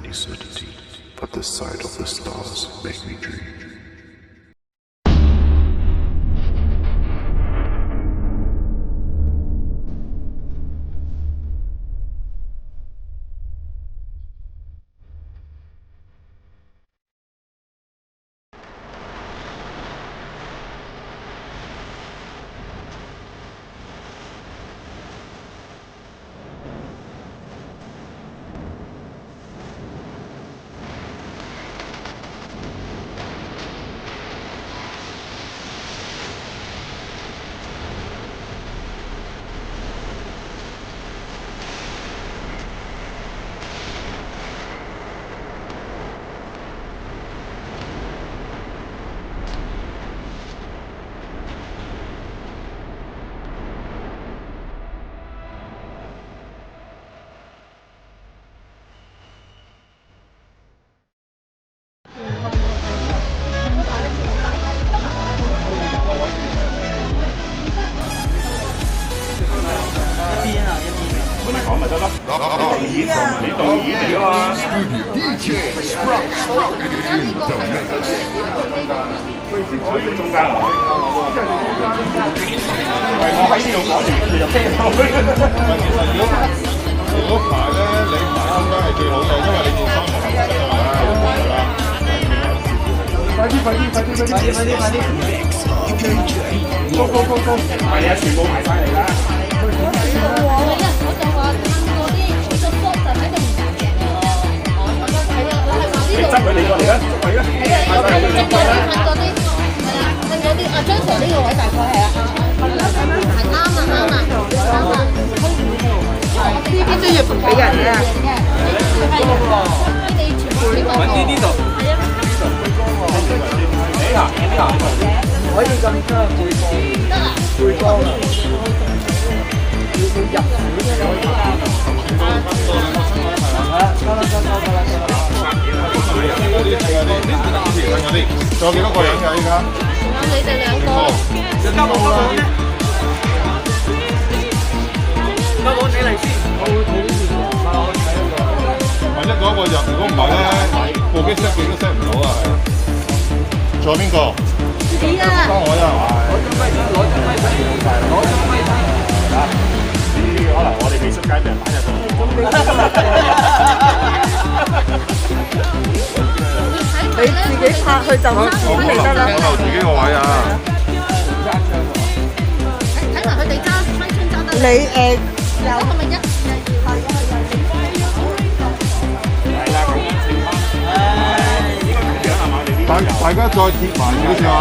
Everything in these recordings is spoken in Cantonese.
any certainty, but the sight of the stars make me dream.仲有幾多個人㗎？依家有你哋兩個。交冇啦。交冇你嚟先。我會睇呢條。萬一嗰個入，如果唔係咧，部機 set 幾都 set 唔到啊！係。仲有邊個？你啊！幫我呀！攞張咪睇，攞張咪睇。呢啲可能我哋技術界俾人擺入你自己拍去就我留自己個位啊！睇埋佢哋揸揮春揸得。你有係咪一？係啦，咁樣情況。應該咁樣係嘛？你呢？大家再貼埋少少啊！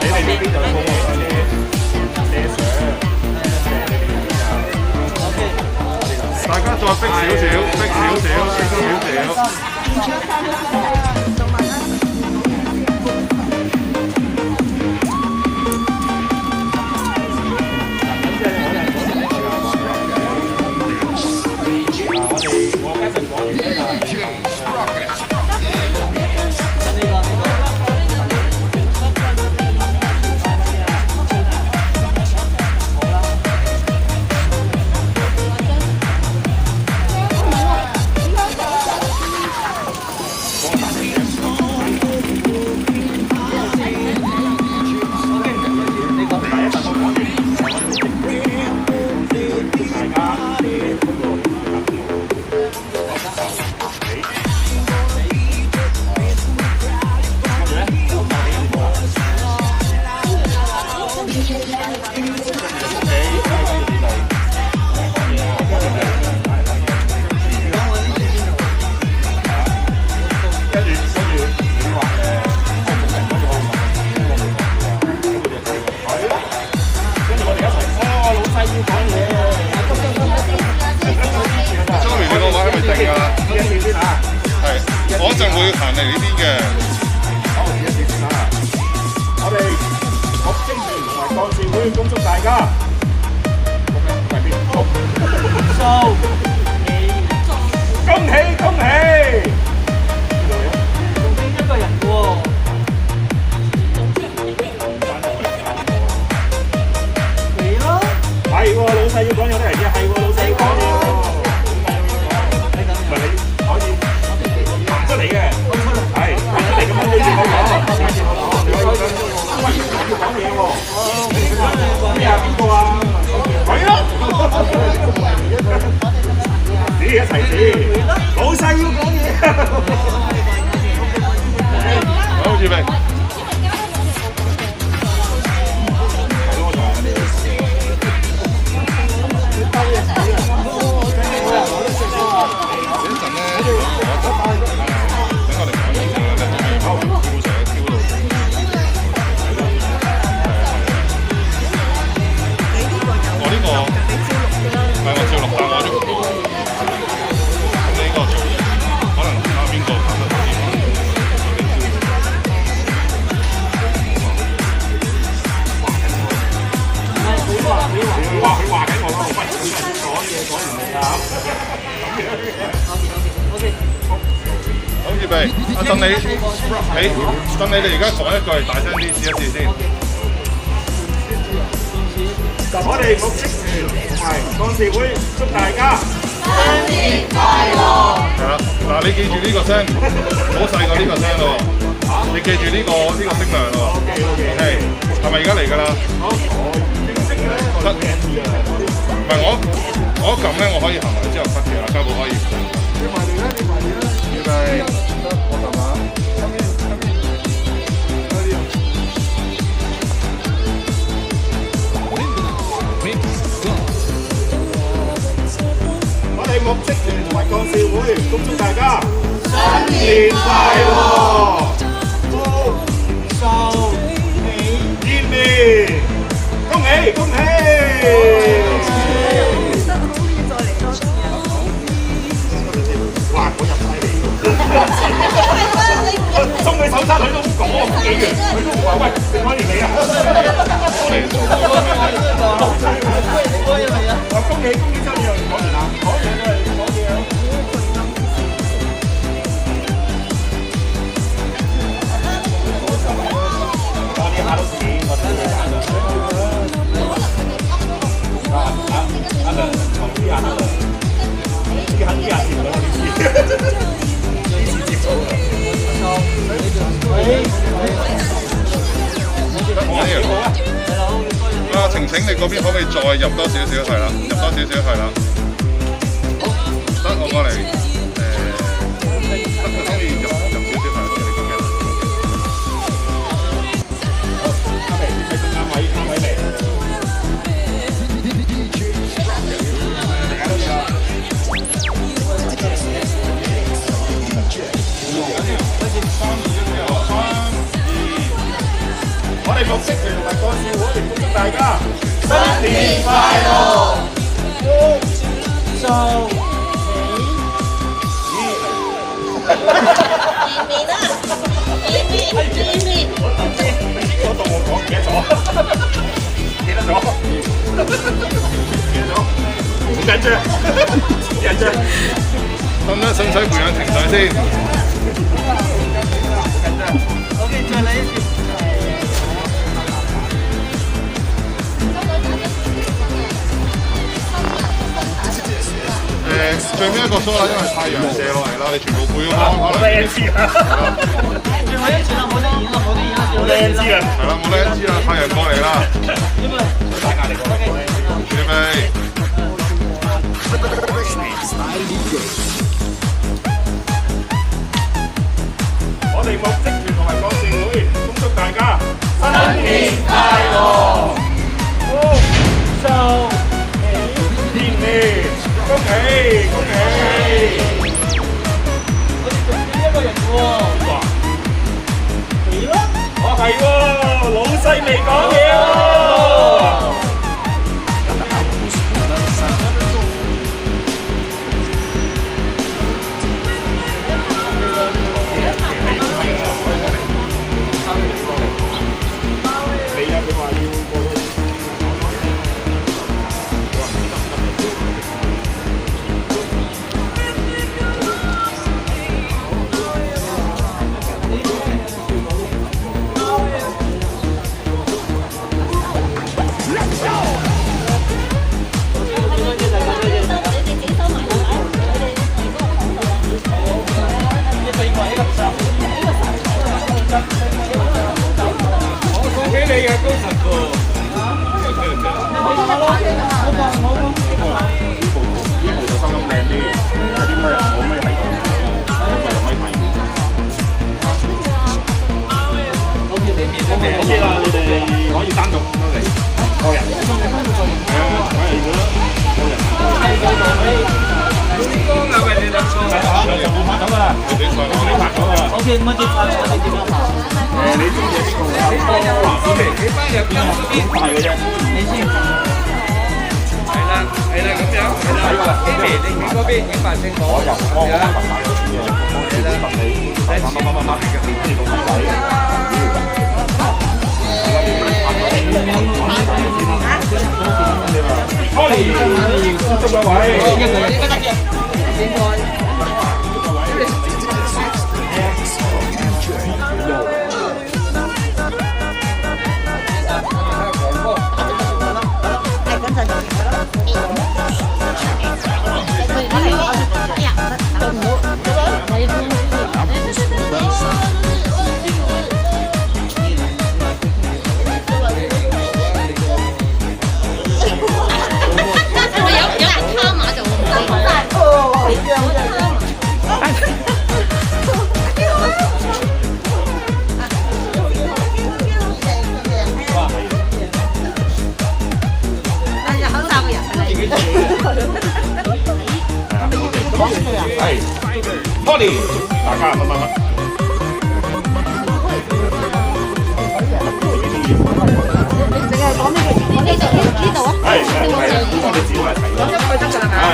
你哋呢邊就多大家再逼少少，逼少少，逼少少。我一陣會行嚟呢邊嘅。我哋學精聯同埋幹事會恭祝大家恭喜恭喜！仲變一個人喎。細要講有啲人嘅係喎，老細要講嘢喎。唔係你可以行出嚟嘅，係行出嚟咁樣對住我講，對住我講，你可以講要講嘢喎。咩啊？邊個啊？佢咯。指一齊指，老細要講嘢。好，預備。好預備，阿鄧你哋而家講一句，大聲啲試一試先。我哋目擊團同埋幹事會祝大家新年快樂。係啦，嗱你記住呢個聲，唔好細過呢個聲咯。你記住呢個聲量咯。OK， 係咪而家嚟㗎啦？好，得。唔係我一撳咧，我可以行埋之後 cut 嘅啦，家寶可以。預備，我撳下。我哋目擊團同埋幹事會恭祝大家新年快樂，福壽延年，恭喜恭喜！哇！我入晒嚟喎，送佢手冊佢都唔講幾樣，佢都唔話喂，剩翻年你啊！恭喜恭喜周年講完啦，講嘢都係講嘢。我哋下到時，我真係阿梁同啲阿梁，啲下條兩條線，呢次接到啦。阿晴晴，你嗰邊可唔可以再入多少少？係啦，入多少少係啦。得我過嚟，可以入少少係啦，你講嘅。好，阿明，你仲啱位未？大家都知啦。我哋目擊團同埋幹事會恭祝大家新年快樂，福壽見面啦，見面。我當我講唔記得咗，記得咗，好緊張，緊張。得唔得？使唔使培養情緒先？OK， 再嚟一次。最尾一個 show 啦，因為太陽射落嚟啦，你全部背咗可能。冇得 NG 啦。最後一次啦，冇得演啦，冇得演啦，冇得 NG 啦。係啦，冇得 NG 啦，太陽過嚟啦。大壓力喎。預備。我哋目擊團同埋幹事會恭祝大家新年快樂，福壽延年。恭喜恭喜！我哋仲少一個人喎。哇！係咯，哦係喎，老細未講嘢喎。你啊，佢話要過到。啊，高神喎。呢部就收音靚啲，有啲咩冇咩係咁，有咪睇。OK 啦，你哋可以單獨嚟，個人。係啊，梗係要啦，個人。光啊喂，你兩個。係啊，就冇拍到啦，你拍咗啦。OK，乜嘢拍？我哋點樣拍？你中意邊個？你班入邊邊排嘅啫。你先。係啦，咁樣，係啦。Amy，你嗰邊影飯清楚。我又我拍埋嗰啲嘢，我哋你，慢嘅，你到底睇。Tony，捉個位。係 ，Tony， 大家乜。淨係講呢度啊？係，我哋只係睇。講一句得㗎啦，係。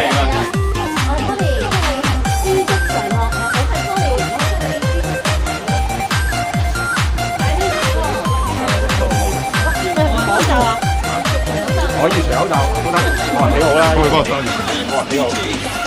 可以除口罩都得，我話幾好啦，我話幾好。